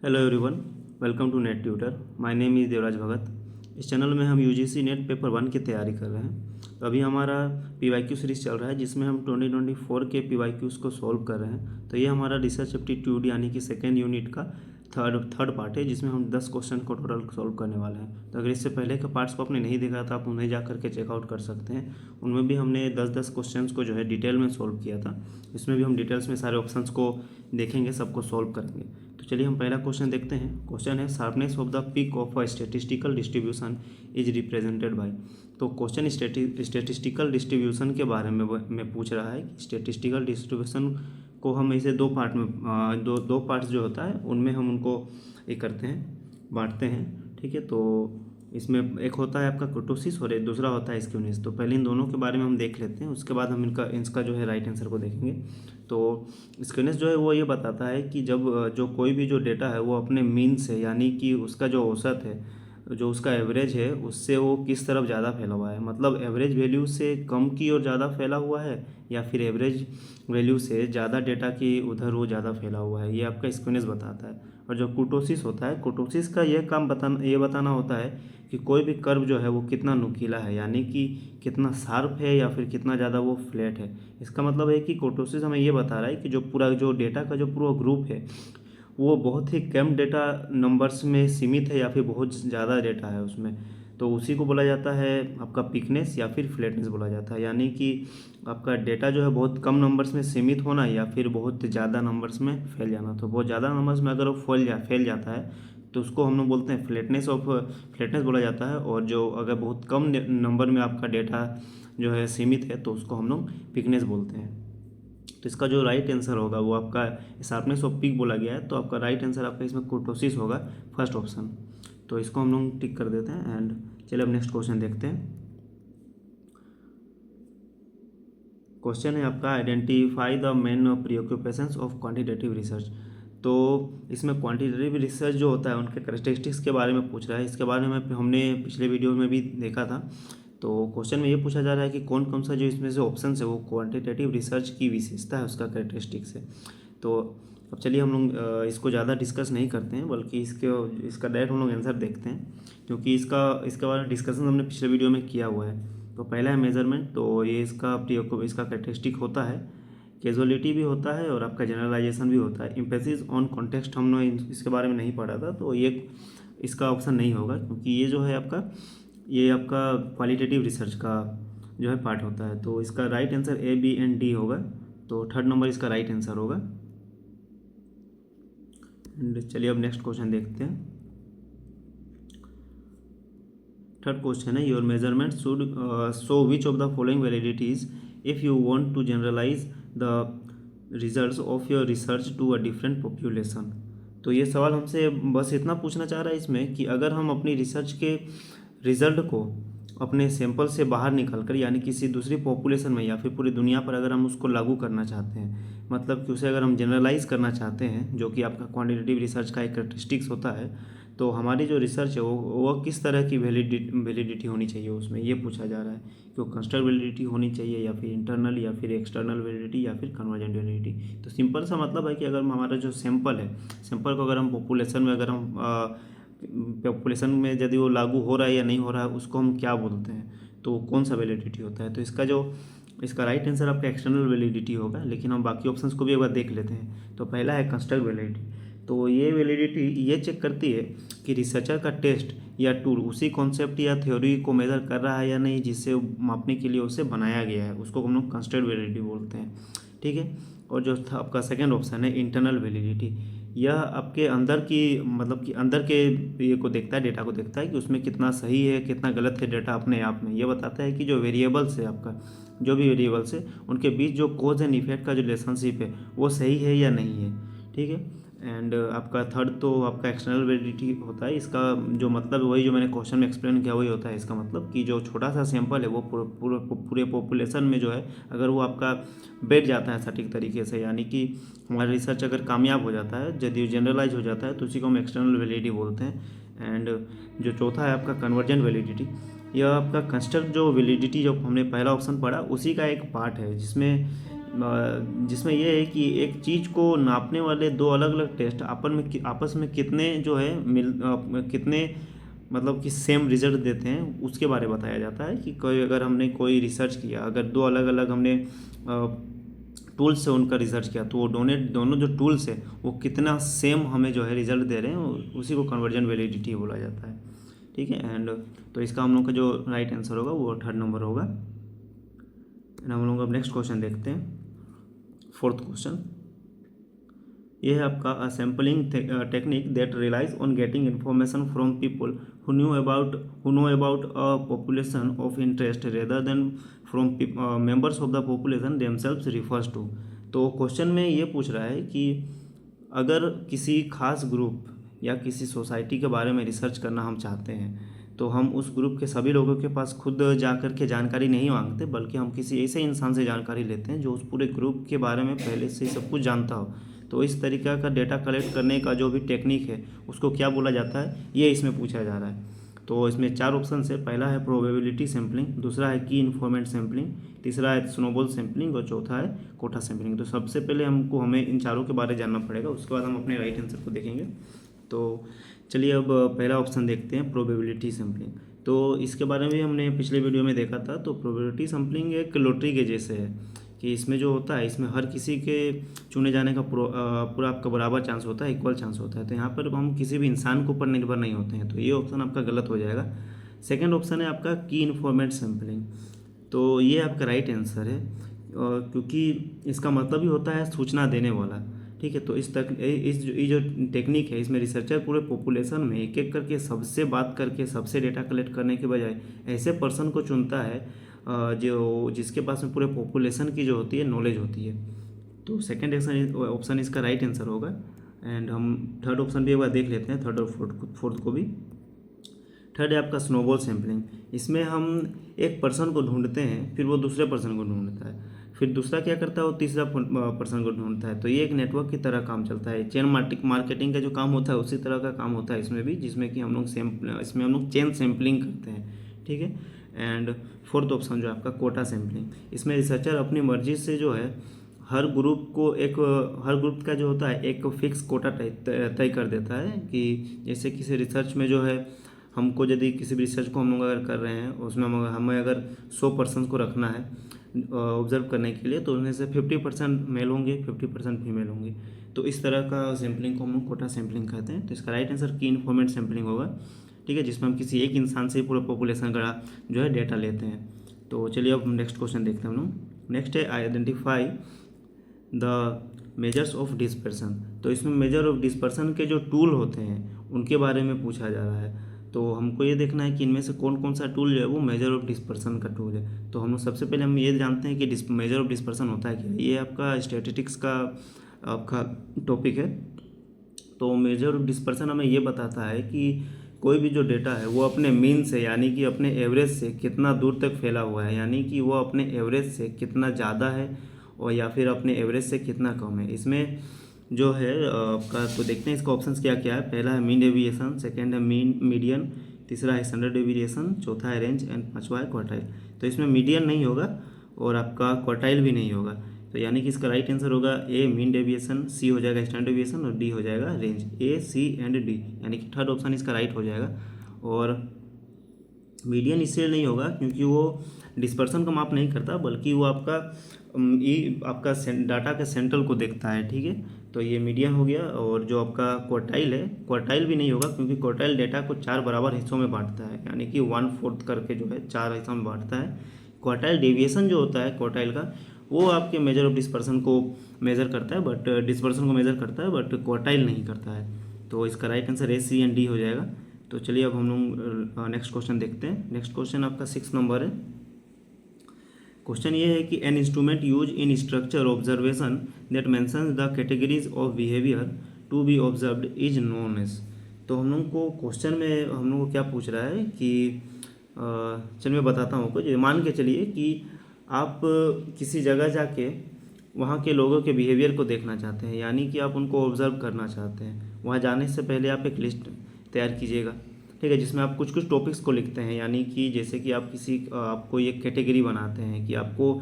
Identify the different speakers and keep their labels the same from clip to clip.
Speaker 1: Hello everyone, welcome to net tutor. My name is Devraj Bhagat. इस channel में हम UGC net paper 1 की तैयारी कर रहे हैं। तो अभी हमारा पीवाईक्यू सीरीज़ चल रहा है जिसमें हम 2024 के पीवाईक्यूज़ को सॉल्व कर रहे हैं। तो ये हमारा रिसर्च एप्टीट्यूड यानी कि सेकेंड यूनिट का थर्ड पार्ट है जिसमें हम 10 क्वेश्चन को टोटल सॉल्व करने वाले हैं। तो अगर इससे पहले के पार्ट्स को आपने नहीं देखा तो आप उन्हें जा करके चेकआउट कर सकते हैं। उनमें भी हमने 10-10 क्वेश्चंस को जो है डिटेल में सॉल्व किया था। इसमें भी हम डिटेल्स में सारे ऑप्शंस को देखेंगे, सबको सॉल्व करेंगे। तो चलिए हम पहला क्वेश्चन देखते हैं। क्वेश्चन है sharpness of the peak of a statistical distribution is represented by. तो क्वेश्चन स्टैटिस्टिकल डिस्ट्रीब्यूशन के बारे में पूछ रहा है कि स्टैटिस्टिकल डिस्ट्रीब्यूशन को हम इसे दो पार्ट में दो पार्ट्स जो होता है उनमें हम उनको ये करते हैं, बांटते हैं। ठीक है, तो इसमें एक होता है आपका कुर्टोसिस और एक दूसरा होता है स्क्यूनेस। तो पहले इन दोनों के बारे में हम देख लेते हैं, उसके बाद हम इसका जो है राइट आंसर को देखेंगे। तो स्क्यूनेस जो है वो ये बताता है कि जब जो कोई भी जो डेटा है वो अपने मीन से यानी कि उसका जो औसत है, जो उसका एवरेज है, उससे वो किस तरफ ज़्यादा फैला हुआ है। मतलब एवरेज वैल्यू से कम की ओर ज़्यादा फैला हुआ है या फिर एवरेज वैल्यू से ज़्यादा डेटा की उधर वो ज़्यादा फैला हुआ है, ये आपका स्क्यूनेस बताता है। और जो कुर्टोसिस होता है, कुर्टोसिस का यह काम ये बताना होता है कि कोई भी कर्व जो है वो कितना नुकीला है, यानी कि कितना शार्प है या फिर कितना ज़्यादा वो फ्लैट है। इसका मतलब है कि कुर्टोसिस हमें ये बता रहा है कि जो पूरा जो डेटा का जो पूरा ग्रुप है वो बहुत ही कम डेटा नंबर्स में सीमित है या फिर बहुत ज़्यादा डेटा है उसमें। तो उसी को बोला जाता है आपका पिकनेस या फिर फ्लैटनेस बोला जाता है। यानी कि आपका डेटा जो है बहुत कम नंबर्स में सीमित होना या फिर बहुत ज़्यादा नंबर्स में फैल जाना। तो बहुत ज़्यादा नंबर्स में अगर वो फैल जाता है तो उसको हम लोग बोलते हैं फ्लैटनेस बोला जाता है। और जो अगर बहुत कम नंबर में आपका डेटा जो है सीमित है तो उसको हम लोग पिकनेस बोलते हैं। तो इसका जो राइट आंसर होगा वो आपका शार्पनेस ऑफ पीक बोला गया है, तो आपका राइट आंसर आपका इसमें कुर्टोसिस होगा, फर्स्ट ऑप्शन। तो इसको हम लोग टिक कर देते हैं। एंड चलिए अब नेक्स्ट क्वेश्चन देखते हैं। क्वेश्चन है आपका identify the main preoccupations of quantitative research. तो इसमें क्वांटिटेटिव रिसर्च जो होता है उनके कैरेक्टरिस्टिक्स के बारे में पूछ रहा है। इसके बारे में हमने पिछले वीडियो में भी देखा था। तो क्वेश्चन में ये पूछा जा रहा है कि कौन कौन सा जो इसमें से ऑप्शन है वो क्वांटिटेटिव रिसर्च की विशेषता है, उसका कैरेक्टरिस्टिक्स है। तो अब चलिए हम लोग इसको ज़्यादा डिस्कस नहीं करते हैं, बल्कि इसका डायरेक्ट हम लोग आंसर देखते हैं, क्योंकि इसके बारे में डिस्कशन हमने पिछले वीडियो में किया हुआ है। तो पहला है मेजरमेंट। तो ये इसका कैरेक्टरिस्टिक होता है, कैजुअलिटी भी होता है और आपका जनरलाइजेशन भी होता है। इम्फेसिस ऑन कॉन्टेक्स्ट हमने इसके बारे में नहीं पढ़ा था, तो ये इसका ऑप्शन नहीं होगा, क्योंकि ये आपका क्वालिटेटिव रिसर्च का जो है पार्ट होता है। तो इसका right answer A, B and D होगा। तो थर्ड नंबर इसका राइट आंसर होगा। एंड चलिए अब नेक्स्ट क्वेश्चन देखते हैं। थर्ड क्वेश्चन है your measurement should show which of the following validities if you want to generalise the results of your research to a different population. तो ये सवाल हमसे बस इतना पूछना चाह रहा है इसमें कि अगर हम अपनी रिसर्च के रिजल्ट को अपने सैंपल से बाहर निकल कर यानी किसी दूसरी पॉपुलेशन में या फिर पूरी दुनिया पर अगर हम उसको लागू करना चाहते हैं, मतलब कि उसे अगर हम जनरलाइज करना चाहते हैं, जो कि आपका क्वांटिटेटिव रिसर्च का एक कैरेक्टरिस्टिक्स होता है, तो हमारी जो रिसर्च है वो किस तरह की वैलिडिटी होनी चाहिए उसमें, ये पूछा जा रहा है कि वो कंस्ट्रक्ट वैलिडिटी होनी चाहिए या फिर इंटरनल या फिर एक्सटर्नल वैलिडिटी या फिर कन्वर्जेंट वैलिडिटी। तो सिंपल सा मतलब है कि अगर हमारा जो सैंपल है, सैंपल को अगर हम पॉपुलेशन में यदि वो लागू हो रहा है या नहीं हो रहा है, उसको हम क्या बोलते हैं, तो कौन सा वैलिडिटी होता है। तो इसका राइट आंसर आपका एक्सटर्नल वैलिडिटी होगा। लेकिन हम बाकी ऑप्शंस को भी एक बार देख लेते हैं। तो पहला है कंस्ट्रक्ट वैलिडिटी। तो ये वैलिडिटी ये चेक करती है कि रिसर्चर का टेस्ट या टूल उसी कॉन्सेप्ट या थ्योरी को मेजर कर रहा है या नहीं जिससे मापने के लिए उसे बनाया गया है, उसको हम लोग कंस्ट्रक्ट वैलिडिटी बोलते हैं। ठीक है। और जो था आपका सेकेंड ऑप्शन है इंटरनल वैलिडिटी, यह आपके अंदर की मतलब कि अंदर के ये को देखता है, डेटा को देखता है कि उसमें कितना सही है कितना गलत है डेटा अपने आप में। ये बताता है कि जो वेरिएबल्स है, आपका जो भी वेरिएबल्स है उनके बीच जो कोज एंड इफेक्ट का जो रिलेशनशिप है वो सही है या नहीं है। ठीक है। एंड आपका थर्ड तो आपका एक्सटर्नल वैलिडिटी होता है। इसका जो मतलब वही जो मैंने क्वेश्चन में एक्सप्लेन किया वही होता है। इसका मतलब कि जो छोटा सा सैंपल है वो पूरे पॉपुलेशन में जो है अगर वो आपका बैठ जाता है सटीक तरीके से, यानी कि हमारा रिसर्च अगर कामयाब हो जाता है, यदि जनरलाइज हो जाता है, तो उसी को हम एक्सटर्नल वैलिडिटी बोलते हैं। एंड जो चौथा है आपका कन्वर्जेंट वैलिडिटी, यह आपका कंस्ट्रक्ट जो वैलिडिटी जो हमने पहला ऑप्शन पढ़ा उसी का एक पार्ट है, जिसमें जिसमें यह है कि एक चीज़ को नापने वाले दो अलग अलग टेस्ट आपस में कितने जो है कितने मतलब कि सेम रिजल्ट देते हैं, उसके बारे में बताया जाता है। कि कोई अगर हमने कोई रिसर्च किया, अगर दो अलग अलग हमने टूल्स से उनका रिसर्च किया, तो वो दोनों जो टूल्स है वो कितना सेम हमें जो है रिजल्ट दे रहे हैं, उसी को कन्वर्जन वैलिडिटी बोला जाता है। ठीक है। एंड तो इसका हम लोग का जो राइट आंसर होगा वो 3rd नंबर होगा। एंड हम लोग अब नेक्स्ट क्वेश्चन देखते हैं, 4th क्वेश्चन। ये है आपका sampling technique that relies on getting information from people who know about a population of interest rather than from members of the population themselves refers to. तो question में ये पूछ रहा है कि अगर किसी खास ग्रुप या किसी सोसाइटी के बारे में रिसर्च करना हम चाहते हैं, तो हम उस ग्रुप के सभी लोगों के पास खुद जा कर के जानकारी नहीं मांगते, बल्कि हम किसी ऐसे इंसान से जानकारी लेते हैं जो उस पूरे ग्रुप के बारे में पहले से ही सब कुछ जानता हो। तो इस तरीक़ा का डेटा कलेक्ट करने का जो भी टेक्निक है उसको क्या बोला जाता है, ये इसमें पूछा जा रहा है। तो इसमें 4 ऑप्शन है। पहला है प्रोबेबिलिटी सैम्पलिंग, दूसरा है की इन्फॉर्मेंट सैम्पलिंग, तीसरा है स्नोबॉल सैम्पलिंग और चौथा है कोटा सैम्पलिंग। तो सबसे पहले हमें इन चारों के बारे में जानना पड़ेगा, उसके बाद हम अपने राइट आंसर को देखेंगे। तो चलिए अब पहला ऑप्शन देखते हैं, प्रोबेबिलिटी सैम्पलिंग। तो इसके बारे में हमने पिछले वीडियो में देखा था। तो प्रोबेबिलिटी सैम्पलिंग एक लॉटरी के जैसे है कि इसमें जो होता है, इसमें हर किसी के चुने जाने का पूरा आपका बराबर चांस होता है, इक्वल चांस होता है। तो यहाँ पर हम किसी भी इंसान के ऊपर निर्भर नहीं होते हैं, तो ये ऑप्शन आपका गलत हो जाएगा। सेकेंड ऑप्शन है आपका की इन्फॉर्मेट सैम्पलिंग। तो ये आपका राइट आंसर है, क्योंकि इसका मतलब ही होता है सूचना देने वाला। ठीक है। तो ये जो टेक्निक है, इसमें रिसर्चर पूरे पॉपुलेशन में एक एक करके सबसे बात करके सबसे डेटा कलेक्ट करने के बजाय ऐसे पर्सन को चुनता है जो जिसके पास में पूरे पॉपुलेशन की जो होती है नॉलेज होती है। तो सेकंड ऑप्शन इसका राइट आंसर होगा। एंड हम थर्ड ऑप्शन भी एक बार देख लेते हैं, थर्ड और फोर्थ को भी। थर्ड है आपका स्नोबॉल सैम्पलिंग। इसमें हम एक पर्सन को ढूंढते हैं, फिर वो दूसरे पर्सन को ढूंढता है, फिर दूसरा क्या करता है वो तीसरा पर्सन को ढूंढता है। तो ये एक नेटवर्क की तरह काम चलता है। चेन मार्केटिंग का जो काम होता है उसी तरह का काम होता है इसमें भी, जिसमें कि हम लोग चेन सैम्पलिंग करते हैं। ठीक है। एंड फोर्थ ऑप्शन जो आपका कोटा सैम्पलिंग, इसमें रिसर्चर अपनी मर्जी से जो है हर ग्रुप का जो होता है एक फिक्स कोटा तय कर देता है। कि जैसे किसी रिसर्च में जो है हमको यदि किसी भी रिसर्च को हम लोग अगर कर रहे हैं, उसमें हमें अगर 100 पर्सन को रखना है ऑब्जर्व करने के लिए, तो उनमें से 50% मेल होंगे, 50% फीमेल होंगे। तो इस तरह का सैम्पलिंग को हम लोग कोटा सैम्पलिंग कहते हैं। तो इसका राइट आंसर की इन्फॉर्मेट सैम्पलिंग होगा। ठीक है। जिसमें हम किसी एक इंसान से पूरे पॉपुलेशन का जो है डेटा लेते हैं। तो चलिए अब हम नेक्स्ट क्वेश्चन देखते हैं हम लोग। नेक्स्ट है identify the measures of dispersion. तो इसमें मेजर ऑफ डिस्पर्सन के जो टूल होते हैं उनके बारे में पूछा जा रहा है। तो हमको ये देखना है कि इनमें से कौन कौन सा टूल जो है वो मेजर ऑफ डिस्पर्सन का टूल है। तो हम लोग सबसे पहले हम ये जानते हैं कि मेजर ऑफ डिस्पर्सन होता है क्या। ये आपका स्टैटिस्टिक्स का आपका टॉपिक है। तो मेजर ऑफ डिस्पर्सन हमें ये बताता है कि कोई भी जो डेटा है वो अपने मीन से, यानी कि अपने एवरेज से कितना दूर तक फैला हुआ है, यानी कि वो अपने एवरेज से कितना ज़्यादा है और या फिर अपने एवरेज से कितना कम है। इसमें जो है आपका, तो देखते हैं इसका ऑप्शंस क्या क्या है। पहला है मीन डेविएशन, सेकंड है मीडियन, तीसरा है स्टैंडर्ड डेविएशन, चौथा है रेंज एंड पांचवा है क्वार्टाइल। तो इसमें मीडियन नहीं होगा और आपका क्वार्टाइल भी नहीं होगा। तो यानी कि इसका राइट आंसर होगा ए मीन डेविएशन, सी हो जाएगा स्टैंडर्ड डेविएशन और डी हो जाएगा range. A, C and D, यानी कि थर्ड ऑप्शन इसका राइट हो जाएगा। और मीडियन इसलिए नहीं होगा क्योंकि वो डिस्पर्सन का माप नहीं करता, बल्कि वो आपका डाटा के सेंट्रल को देखता है। ठीक है। तो ये मीडियन हो गया। और जो आपका क्वार्टाइल है, क्वार्टाइल भी नहीं होगा क्योंकि क्वार्टाइल डेटा को 4 बराबर हिस्सों में बांटता है, यानी कि 1/4 करके जो है 4 हिस्सों में बांटता है। क्वार्टाइल डेविएशन जो होता है क्वार्टाइल का, वो आपके मेजर ऑफ डिस्पर्सन को मेज़र करता है, बट डिस्पर्सन को मेज़र करता है, बट क्वार्टाइल नहीं करता है। तो इसका right answer A, C and D हो जाएगा। तो चलिए अब हम लोग नेक्स्ट क्वेश्चन देखते हैं। नेक्स्ट क्वेश्चन आपका 6 नंबर है। क्वेश्चन ये है कि an instrument use in structure observation that mentions the categories of behaviour to be observed is known as. तो हम लोग को क्वेश्चन में हम लोग को क्या पूछ रहा है कि चलिए मैं बताता हूँ कुछ। मान के चलिए कि आप किसी जगह जाके वहाँ के लोगों के बिहेवियर को देखना चाहते हैं, यानी कि आप उनको ऑब्जर्व करना चाहते हैं। वहाँ जाने से पहले आप एक लिस्ट तैयार कीजिएगा। ठीक है। जिसमें आप कुछ टॉपिक्स को लिखते हैं, यानी कि जैसे कि आप आपको एक कैटेगरी बनाते हैं कि आपको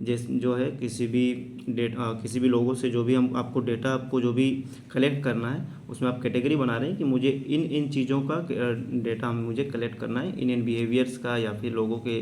Speaker 1: जो है किसी भी लोगों से जो भी हम आपको डेटा आपको जो भी कलेक्ट करना है, उसमें आप कैटेगरी बना रहे हैं कि मुझे इन चीज़ों का डेटा मुझे कलेक्ट करना है, इन बिहेवियर्स का या फिर लोगों के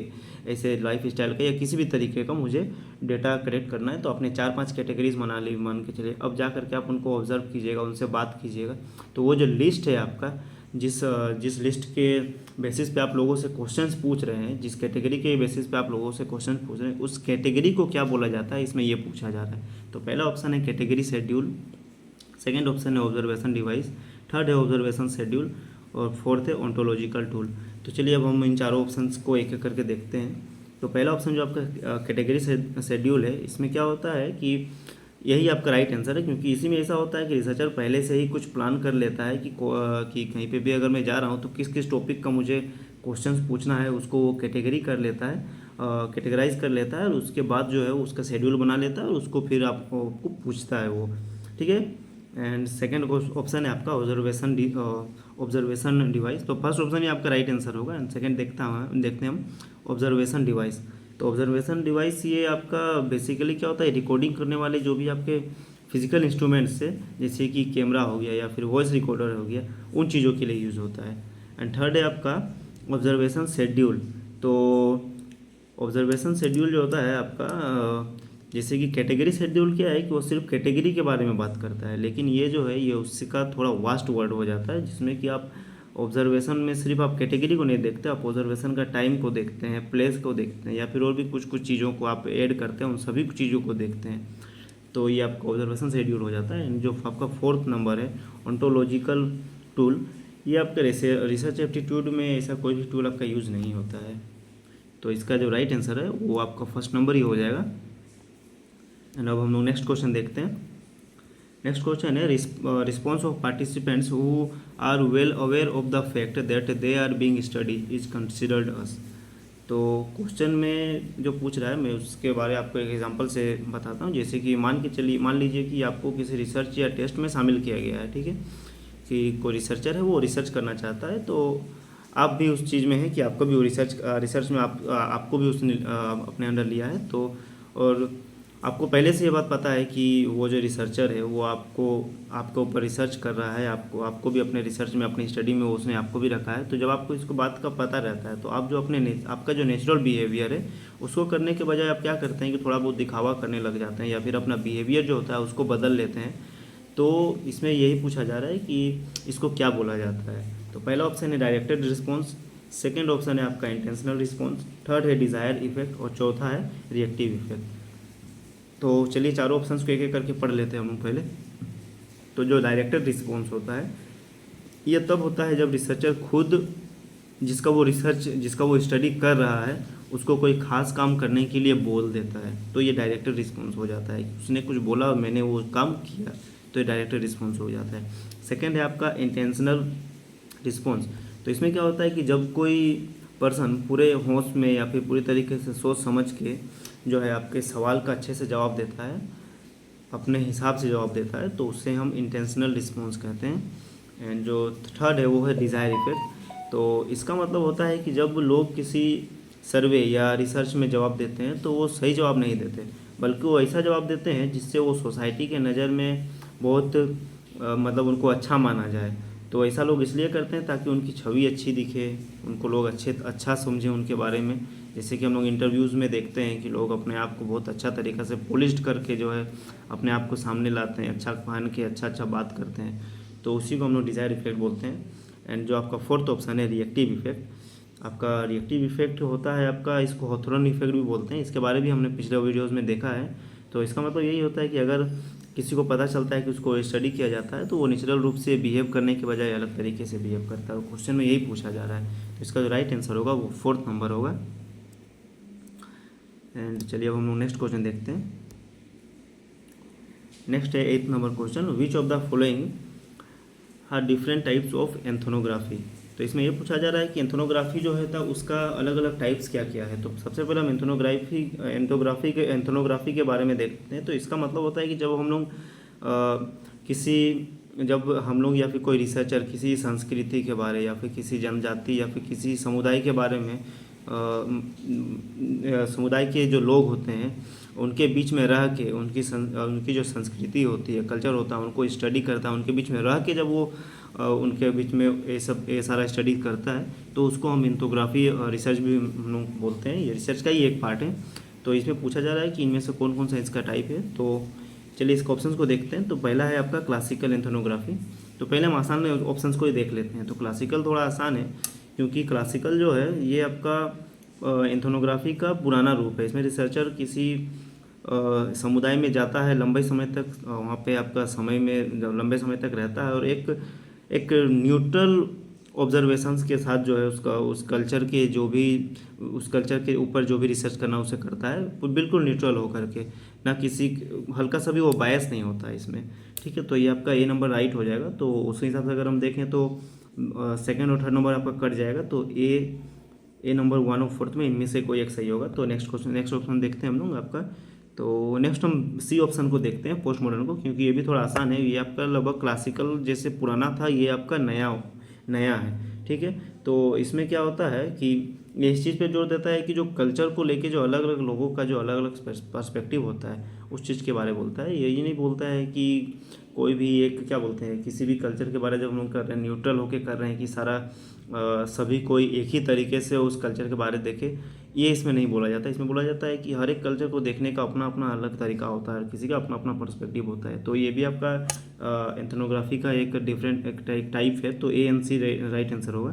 Speaker 1: ऐसे लाइफ स्टाइल का या किसी भी तरीके का मुझे डेटा कलेक्ट करना है। तो आपने 4-5 कैटेगरीज मान के चलिए। अब जा करके आप उनको ऑब्जर्व कीजिएगा, उनसे बात कीजिएगा। तो वो जो लिस्ट है आपका, जिस लिस्ट के बेसिस पे आप लोगों से क्वेश्चंस पूछ रहे हैं, जिस कैटेगरी के बेसिस पे आप लोगों से क्वेश्चन पूछ रहे हैं, उस कैटेगरी को क्या बोला जाता है, इसमें ये पूछा जा रहा है। तो पहला ऑप्शन है कैटेगरी शेड्यूल, सेकंड ऑप्शन है ऑब्जर्वेशन डिवाइस, थर्ड है ऑब्जर्वेशन शेड्यूल और फोर्थ है ओंटोलॉजिकल टूल। तो चलिए अब हम इन चारों ऑप्शंस को एक एक करके देखते हैं। तो पहला ऑप्शन जो आपका कैटेगरी शेड्यूल है, इसमें क्या होता है कि यही आपका राइट आंसर है, क्योंकि इसी में ऐसा होता है कि रिसर्चर पहले से ही कुछ प्लान कर लेता है कि कहीं पे भी अगर मैं जा रहा हूँ तो किस किस टॉपिक का मुझे क्वेश्चंस पूछना है, उसको वो कैटेगरी कर लेता है, कैटेगराइज कर लेता है और उसके बाद जो है उसका शेड्यूल बना लेता है और उसको फिर आपको पूछता है वो। ठीक है। एंड सेकेंड ऑप्शन है आपका ऑब्जर्वेशन डिवाइस। तो फर्स्ट ऑप्शन ही आपका राइट आंसर होगा। एंड सेकेंड देखते हैं हम ऑब्जर्वेशन डिवाइस। तो ऑब्जर्वेशन डिवाइस ये आपका बेसिकली क्या होता है, रिकॉर्डिंग करने वाले जो भी आपके फिजिकल इंस्ट्रूमेंट्स से, जैसे कि कैमरा हो गया या फिर वॉइस रिकॉर्डर हो गया, उन चीज़ों के लिए यूज़ होता है। एंड थर्ड है आपका ऑब्जर्वेशन शेड्यूल। तो ऑब्जर्वेशन शेड्यूल जो होता है आपका, जैसे कि कैटेगरी शेड्यूल क्या है कि वो सिर्फ कैटेगरी के बारे में बात करता है, लेकिन ये जो है ये उसका थोड़ा वास्ट वर्ड हो जाता है, जिसमें कि आप ऑब्जर्वेशन में सिर्फ आप कैटेगरी को नहीं देखते, आप ऑब्जर्वेशन का टाइम को देखते हैं, प्लेस को देखते हैं, या फिर और भी कुछ चीज़ों को आप ऐड करते हैं, उन सभी चीज़ों को देखते हैं। तो ये आपका ऑब्जर्वेशन शेड्यूल हो जाता है। जो आपका फोर्थ नंबर है ओंटोलॉजिकल टूल, ये आपके रिसर्च एप्टीट्यूड में ऐसा कोई भी टूल आपका यूज़ नहीं होता है। तो इसका जो राइट आंसर है वो आपका फर्स्ट नंबर ही हो जाएगा। एंड अब हम लोग नेक्स्ट क्वेश्चन देखते हैं। नेक्स्ट क्वेश्चन है response of participants who are well aware of the fact that they are being study is considered as. तो क्वेश्चन में जो पूछ रहा है, मैं उसके बारे में आपको एक एग्जांपल से बताता हूँ। जैसे कि मान लीजिए कि आपको किसी रिसर्च या टेस्ट में शामिल किया गया है, ठीक है, कि कोई रिसर्चर है वो रिसर्च करना चाहता है, तो आप भी उस चीज़ में है कि आपको भी वो रिसर्च में आपको भी उसने अपने अंडर लिया है। तो और आपको पहले से ये बात पता है कि वो जो रिसर्चर है वो आपके ऊपर रिसर्च कर रहा है, आपको भी अपने रिसर्च में, अपनी स्टडी में उसने आपको भी रखा है। तो जब आपको इसको बात का पता रहता है, तो आप जो आपका जो नेचुरल बिहेवियर है उसको करने के बजाय आप क्या करते हैं कि थोड़ा बहुत दिखावा करने लग जाते हैं, या फिर अपना बिहेवियर जो होता है उसको बदल लेते हैं। तो इसमें यही पूछा जा रहा है कि इसको क्या बोला जाता है। तो पहला ऑप्शन है डायरेक्टेड रिस्पॉन्स, सेकेंड ऑप्शन है आपका इंटेंशनल रिस्पॉन्स, थर्ड है डिज़ायर इफेक्ट और चौथा है रिएक्टिव इफेक्ट। तो चलिए चारों ऑप्शंस को एक एक करके पढ़ लेते हैं हम लोग पहले। तो जो डायरेक्टेड रिस्पॉन्स होता है, ये तब होता है जब रिसर्चर खुद जिसका वो स्टडी कर रहा है उसको कोई खास काम करने के लिए बोल देता है, तो ये डायरेक्टेड रिस्पॉन्स हो जाता है। उसने कुछ बोला और मैंने वो काम किया, तो ये डायरेक्टेड रिस्पॉन्स हो जाता है। सेकेंड है आपका इंटेंशनल रिस्पॉन्स। तो इसमें क्या होता है कि जब कोई पर्सन पूरे होश में या फिर पूरी तरीके से सोच समझ के जो है आपके सवाल का अच्छे से जवाब देता है, अपने हिसाब से जवाब देता है, तो उससे हम इंटेंशनल रिस्पॉन्स कहते हैं। एंड जो थर्ड है वो है डिज़ायर इफेक्ट। तो इसका मतलब होता है कि जब लोग किसी सर्वे या रिसर्च में जवाब देते हैं तो वो सही जवाब नहीं देते, बल्कि वो ऐसा जवाब देते हैं जिससे वो सोसाइटी के नज़र में बहुत मतलब उनको अच्छा माना जाए। तो ऐसा लोग इसलिए करते हैं ताकि उनकी छवि अच्छी दिखे, उनको लोग अच्छा समझें उनके बारे में। जैसे कि हम लोग इंटरव्यूज़ में देखते हैं कि लोग अपने आप को बहुत अच्छा तरीक़ा से पॉलिश्ड करके जो है अपने आप को सामने लाते हैं, अच्छा पहन के अच्छा बात करते हैं, तो उसी को हम लोग डिज़ायर इफेक्ट बोलते हैं। एंड जो आपका फोर्थ ऑप्शन है रिएक्टिव इफेक्ट, आपका रिएक्टिव इफेक्ट होता है आपका, इसको हॉथोरन इफेक्ट भी बोलते हैं। इसके बारे भी हमने पिछले वीडियोज़ में देखा है। तो इसका मतलब यही होता है कि अगर किसी को पता चलता है कि उसको स्टडी किया जाता है तो वो नेचुरल रूप से बिहेव करने के बजाय अलग तरीके से बिहेव करता है। क्वेश्चन में यही पूछा जा रहा है, तो इसका जो राइट आंसर होगा वो फोर्थ नंबर होगा। एंड चलिए अब हम लोग नेक्स्ट क्वेश्चन देखते हैं। नेक्स्ट है 8th number question, which of the following are different types of ethnography. तो इसमें ये पूछा जा रहा है कि एंथोनोग्राफी जो है था उसका अलग अलग टाइप्स क्या क्या है। तो सबसे पहले हम एंथोनोग्राफी के बारे में देखते हैं। तो इसका मतलब होता है कि जब हम लोग या फिर कोई रिसर्चर किसी संस्कृति के बारे या फिर किसी जनजाति या फिर किसी समुदाय के बारे में समुदाय के जो लोग होते हैं उनके बीच में रह के उनकी जो संस्कृति होती है, कल्चर होता है, उनको स्टडी करता है, उनके बीच में रह के जब वो उनके बीच में ये सारा स्टडी करता है तो उसको हम इन्थोग्राफी रिसर्च भी हम लोग बोलते हैं। ये रिसर्च का ही एक पार्ट है। तो इसमें पूछा जा रहा है कि इनमें से कौन कौन सा इसका टाइप है। तो चलिए इसके ऑप्शंस को देखते हैं। तो पहला है आपका क्लासिकल एंथोनोग्राफी। तो पहले हम आसान ऑप्शंस को ही देख लेते हैं। तो क्लासिकल थोड़ा आसान है क्योंकि क्लासिकल जो है ये आपका एंथोनोग्राफी का पुराना रूप है। इसमें रिसर्चर किसी समुदाय में जाता है, लंबे समय तक वहाँ पे आपका समय में लंबे समय तक रहता है और एक न्यूट्रल ऑब्जर्वेशंस के साथ जो है उसका उस कल्चर के ऊपर जो भी रिसर्च करना उसे करता है, वो बिल्कुल न्यूट्रल होकर के, ना किसी हल्का सा भी वो बायस नहीं होता है इसमें। ठीक है, तो ये आपका ए नंबर राइट हो जाएगा। तो उस हिसाब से अगर हम देखें तो सेकंड और थर्ड नंबर आपका कट जाएगा। तो ए नंबर 1 और 4 में इनमें से कोई एक सही होगा। तो नेक्स्ट ऑप्शन देखते हैं हम लोग आपका। तो नेक्स्ट हम सी ऑप्शन को देखते हैं, पोस्ट मॉडर्न को, क्योंकि ये भी थोड़ा आसान है। ये आपका लगभग क्लासिकल जैसे पुराना था, ये आपका नया है। ठीक है, तो इसमें क्या होता है कि ये इस चीज़ पे जोर देता है कि जो कल्चर को लेके जो अलग अलग लोगों का जो अलग अलग पर्सपेक्टिव होता है उस चीज़ के बारे में बोलता है। ये नहीं बोलता है कि कोई भी एक क्या बोलते हैं किसी भी कल्चर के बारे में जब हम लोग कर रहे हैं न्यूट्रल होके कर रहे हैं कि सारा सभी कोई एक ही तरीके से उस कल्चर के बारे में देखे, ये इसमें नहीं बोला जाता। इसमें बोला जाता है कि हर एक कल्चर को देखने का अपना अपना अलग तरीका होता है, किसी का अपना अपना पर्सपेक्टिव होता है। तो ये भी आपका एंथोनोग्राफी का एक डिफरेंट एक टाइप है। तो A and C right answer होगा।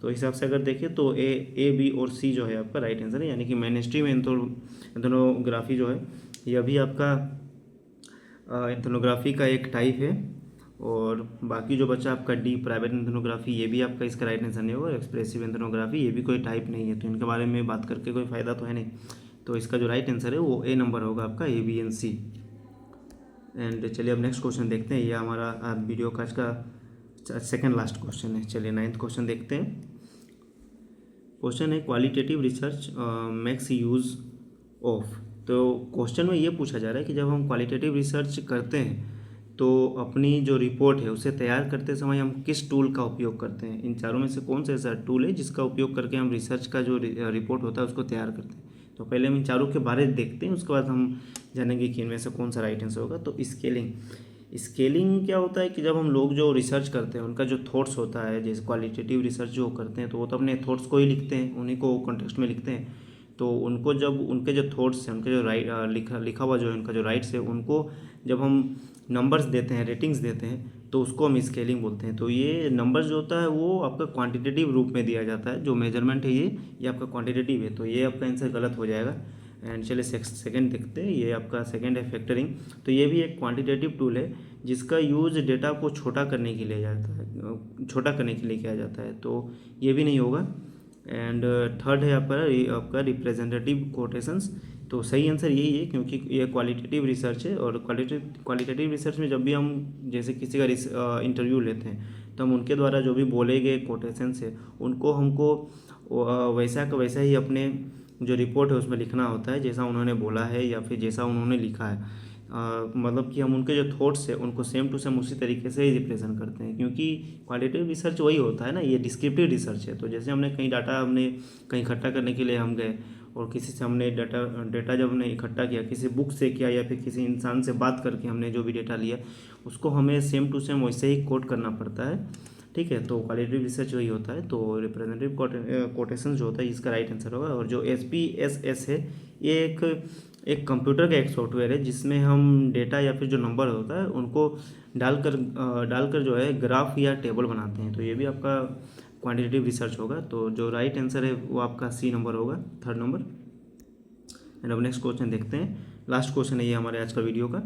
Speaker 1: तो इस हिसाब से अगर देखें तो ए बी और सी जो है आपका राइट आंसर है, यानी कि मेनस्ट्रीम एंथोनोग्राफी जो है यह भी आपका एंथोनोग्राफी का एक टाइप है। और बाकी जो बचा आपका डी प्राइवेट एंथोनोग्राफी, ये भी आपका इसका राइट आंसर नहीं होगा। एक्सप्रेसिव एंथोनोग्राफी ये भी कोई टाइप नहीं है, तो इनके बारे में बात करके कोई फ़ायदा तो है नहीं। तो इसका जो राइट आंसर है वो ए नंबर होगा आपका, A B and C. And चलिए अब नेक्स्ट क्वेश्चन देखते हैं। ये हमारा वीडियो का इसका सेकेंड लास्ट क्वेश्चन है। चलिए 9th क्वेश्चन देखते हैं। क्वेश्चन है qualitative research makes use of. तो क्वेश्चन में ये पूछा जा रहा है कि जब हम क्वालिटेटिव रिसर्च करते हैं तो अपनी जो रिपोर्ट है उसे तैयार करते समय हम किस टूल का उपयोग करते हैं। इन चारों में से कौन सा ऐसा टूल है जिसका उपयोग करके हम रिसर्च का जो रिपोर्ट होता है उसको तैयार करते हैं। तो पहले हम इन चारों के बारे में देखते हैं, उसके बाद हम जानेंगे कि इनमें से कौन सा राइट आंसर होगा। तो स्केलिंग क्या होता है कि जब हम लोग जो रिसर्च करते हैं उनका जो थॉट्स होता है, जैसे क्वालिटेटिव रिसर्च जो करते हैं तो वो तो अपने थॉट्स को ही लिखते हैं, उन्हीं को कॉन्टेक्स्ट में लिखते हैं। तो उनको जब उनके जो थॉट्स हैं, उनके जो लिखा हुआ जो है उनका जो राइट्स है, उनको जब हम नंबर्स देते हैं, रेटिंग्स देते हैं, तो उसको हम स्केलिंग बोलते हैं। तो ये नंबर्स जो होता है वो आपका क्वांटिटेटिव रूप में दिया जाता है। जो मेजरमेंट है ये आपका क्वांटिटेटिव है, तो ये आपका आंसर गलत हो जाएगा। एंड चलिए सेकंड देखते हैं। ये आपका सेकंड है फैक्टरिंग। तो ये भी एक क्वांटिटेटिव टूल है जिसका यूज़ डेटा को छोटा करने के लिए किया जाता है। तो ये भी नहीं होगा। एंड थर्ड है आपका रिप्रेजेंटेटिव कोटेशंस। तो सही आंसर यही है क्योंकि ये क्वालिटेटिव रिसर्च है। और क्वालिटेटिव रिसर्च में जब भी हम जैसे किसी का इंटरव्यू लेते हैं तो हम उनके द्वारा जो भी बोले गए कोटेशंस है उनको हमको वैसा का वैसा ही अपने जो रिपोर्ट है उसमें लिखना होता है, जैसा उन्होंने बोला है या फिर जैसा उन्होंने लिखा है। मतलब कि हम उनके जो थॉट्स है उनको सेम टू सेम उसी तरीके से ही रिप्रेजेंट करते हैं, क्योंकि क्वालिटेटिव रिसर्च वही होता है ना, ये डिस्क्रिप्टिव रिसर्च है। तो जैसे हमने कहीं इकट्ठा करने के लिए हम गए और किसी से हमने डेटा जब हमने इकट्ठा किया, किसी बुक से किया या फिर किसी इंसान से बात करके हमने जो भी डेटा लिया उसको हमें सेम टू सेम वैसे ही कोट करना पड़ता है। ठीक है, तो क्वालिटेटिव रिसर्च वही होता है। तो रिप्रेजेंटेटिव कोटेशन जो होता है इसका राइट आंसर होगा। और जो SPSS है ये एक कंप्यूटर का एक सॉफ्टवेयर है जिसमें हम डेटा या फिर जो नंबर होता है उनको डालकर जो है ग्राफ या टेबल बनाते हैं। तो ये भी आपका क्वांटिटेटिव रिसर्च होगा। तो जो राइट आंसर है वो आपका सी नंबर होगा, थर्ड नंबर। एंड अब नेक्स्ट क्वेश्चन देखते हैं। लास्ट क्वेश्चन है ये हमारे आज का वीडियो का।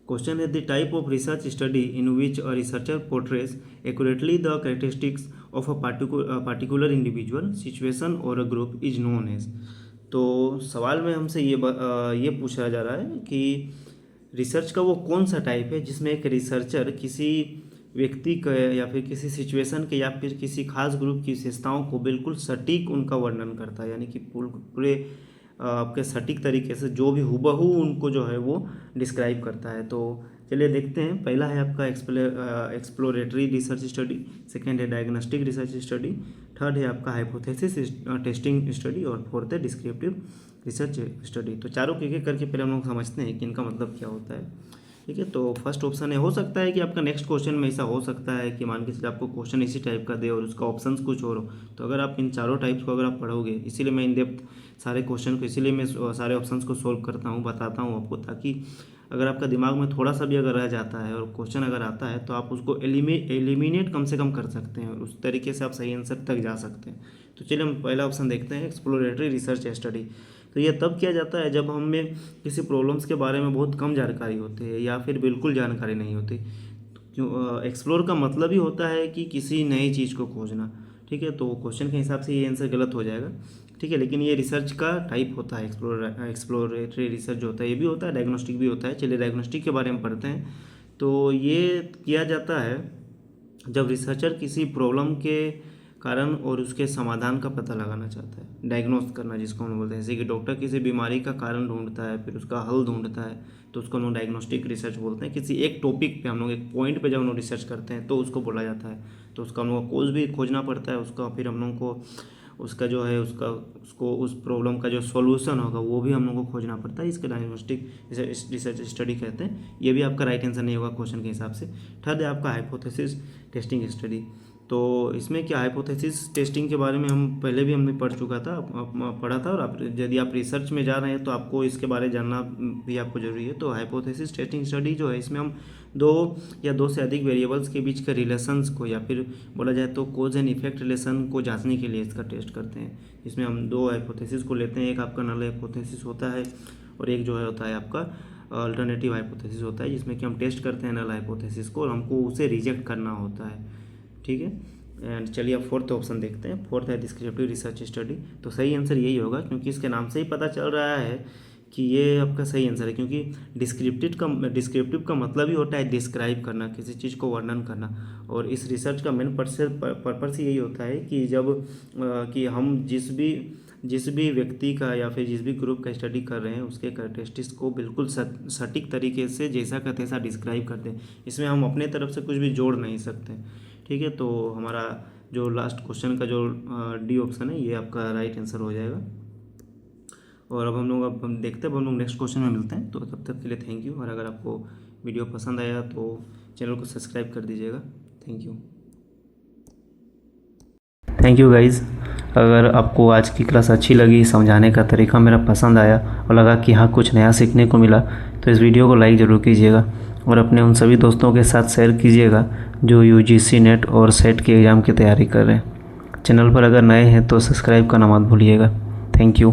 Speaker 1: क्वेश्चन है the type of research study in which a researcher portrays accurately the characteristics of a particular individual situation और a group is known as. तो सवाल में हमसे ये पूछा जा रहा है कि रिसर्च का वो कौन सा टाइप है जिसमें एक रिसर्चर किसी व्यक्ति के या फिर किसी सिचुएशन के या फिर किसी खास ग्रुप की विशेषताओं को बिल्कुल सटीक उनका वर्णन करता है, यानी कि पूरे आपके सटीक तरीके से जो भी हूबहू उनको जो है वो डिस्क्राइब करता है। तो चलिए देखते हैं। पहला है आपका एक्सप्लोरेटरी रिसर्च स्टडी, सेकेंड है डायग्नोस्टिक रिसर्च स्टडी, थर्ड है आपका हाइपोथेसिस टेस्टिंग स्टडी और फोर्थ है डिस्क्रिप्टिव रिसर्च स्टडी। तो चारों के एक करके पहले हम लोग समझते हैं कि इनका मतलब क्या होता है। ठीक है, तो फर्स्ट ऑप्शन है, हो सकता है कि आपका नेक्स्ट क्वेश्चन में ऐसा हो सकता है कि मान के चलिए आपको क्वेश्चन इसी टाइप का दे और उसका ऑप्शंस कुछ और हो, तो अगर आप इन चारों टाइप्स को अगर आप पढ़ोगे, इसीलिए मैं इन डेप्थ सारे क्वेश्चन को, इसीलिए मैं सारे ऑप्शंस को सोल्व करता हूँ, बताता हूँ आपको, ताकि अगर आपका दिमाग में थोड़ा सा भी अगर रह जाता है और क्वेश्चन अगर आता है तो आप उसको एलिमिनेट कम से कम कर सकते हैं और उस तरीके से आप सही आंसर तक जा सकते हैं। तो चलिए हम पहला ऑप्शन देखते हैं, एक्सप्लोरेटरी रिसर्च स्टडी। तो ये तब किया जाता है जब हमें किसी प्रॉब्लम्स के बारे में बहुत कम जानकारी होती है या फिर बिल्कुल जानकारी नहीं होती। क्यों एक्सप्लोर का मतलब ही होता है कि किसी नई चीज़ को खोजना। ठीक है, तो क्वेश्चन के हिसाब से ये आंसर गलत हो जाएगा। ठीक है, लेकिन ये रिसर्च का टाइप होता है, एक्सप्लोरेटरी रिसर्च जो होता है ये भी होता है, डायग्नोस्टिक भी होता है। चलिए डायग्नोस्टिक के बारे में पढ़ते हैं। तो ये किया जाता है जब रिसर्चर किसी प्रॉब्लम के कारण और उसके समाधान का पता लगाना चाहता है, डायग्नोस करना जिसको हम बोलते हैं। जैसे कि डॉक्टर किसी बीमारी का कारण ढूंढता है, फिर उसका हल ढूंढता है, तो उसको हम लोग डायग्नोस्टिक रिसर्च बोलते हैं। किसी एक टॉपिक पे हम लोग एक पॉइंट पे जब हम लोग रिसर्च करते हैं तो उसको बोला जाता है। तो उसका हम लोग को कोज भी खोजना पड़ता है उसका, फिर हम लोग को उसका जो है उसको उस प्रॉब्लम का जो सॉल्यूशन होगा वो भी हम लोग को खोजना पड़ता है। इसके डायग्नोस्टिक रिसर्च स्टडी कहते हैं। ये भी आपका राइट आंसर नहीं होगा क्वेश्चन के हिसाब से। थर्ड है आपका हाइपोथेसिस टेस्टिंग स्टडी। तो इसमें क्या, हाइपोथेसिस टेस्टिंग के बारे में हम पहले भी हमने पढ़ा था, और आप यदि आप रिसर्च में जा रहे हैं तो आपको इसके बारे में जानना भी आपको जरूरी है। तो हाइपोथेसिस टेस्टिंग स्टडी जो है, इसमें हम दो या दो से अधिक वेरिएबल्स के बीच के रिलेशंस को, या फिर बोला जाए तो कोज एंड इफेक्ट रिलेशन को जांचने के लिए इसका टेस्ट करते हैं। इसमें हम दो हाइपोथेसिस को लेते हैं, एक आपका नल हाइपोथेसिस होता है और एक जो है होता है आपका अल्टरनेटिव हाइपोथेसिस होता है, जिसमें कि हम टेस्ट करते हैं नल हाइपोथेसिस को और हमको उसे रिजेक्ट करना होता है। ठीक है, एंड चलिए अब फोर्थ ऑप्शन देखते हैं। फोर्थ है डिस्क्रिप्टिव रिसर्च स्टडी। तो सही आंसर यही होगा, क्योंकि इसके नाम से ही पता चल रहा है कि ये आपका सही आंसर है, क्योंकि डिस्क्रिप्टिव का मतलब ही होता है डिस्क्राइब करना, किसी चीज़ को वर्णन करना। और इस रिसर्च का मेन पर्पस यही होता है कि कि हम जिस भी व्यक्ति का या फिर जिस भी ग्रुप का स्टडी कर रहे हैं उसके कैरेक्टरिस्टिक्स को बिल्कुल सटीक तरीके से जैसा का तैसा डिस्क्राइब करते हैं। इसमें हम अपने तरफ से कुछ भी जोड़ नहीं सकते। ठीक है, तो हमारा जो लास्ट क्वेश्चन का जो डी ऑप्शन है ये आपका राइट आंसर हो जाएगा। और अब हम देखते हैं, अब हम लोग नेक्स्ट क्वेश्चन में मिलते हैं। तो तब तक के लिए थैंक यू, और अगर आपको वीडियो पसंद आया तो चैनल को सब्सक्राइब कर दीजिएगा। Thank you guys. अगर आपको आज की क्लास अच्छी लगी, समझाने का तरीका मेरा पसंद आया और लगा कि हाँ कुछ नया सीखने को मिला, तो इस वीडियो को लाइक ज़रूर कीजिएगा और अपने उन सभी दोस्तों के साथ शेयर कीजिएगा जो यूजीसी नेट और सेट के एग्ज़ाम की तैयारी कर रहे हैं। चैनल पर अगर नए हैं तो सब्सक्राइब करना मत भूलिएगा। Thank you.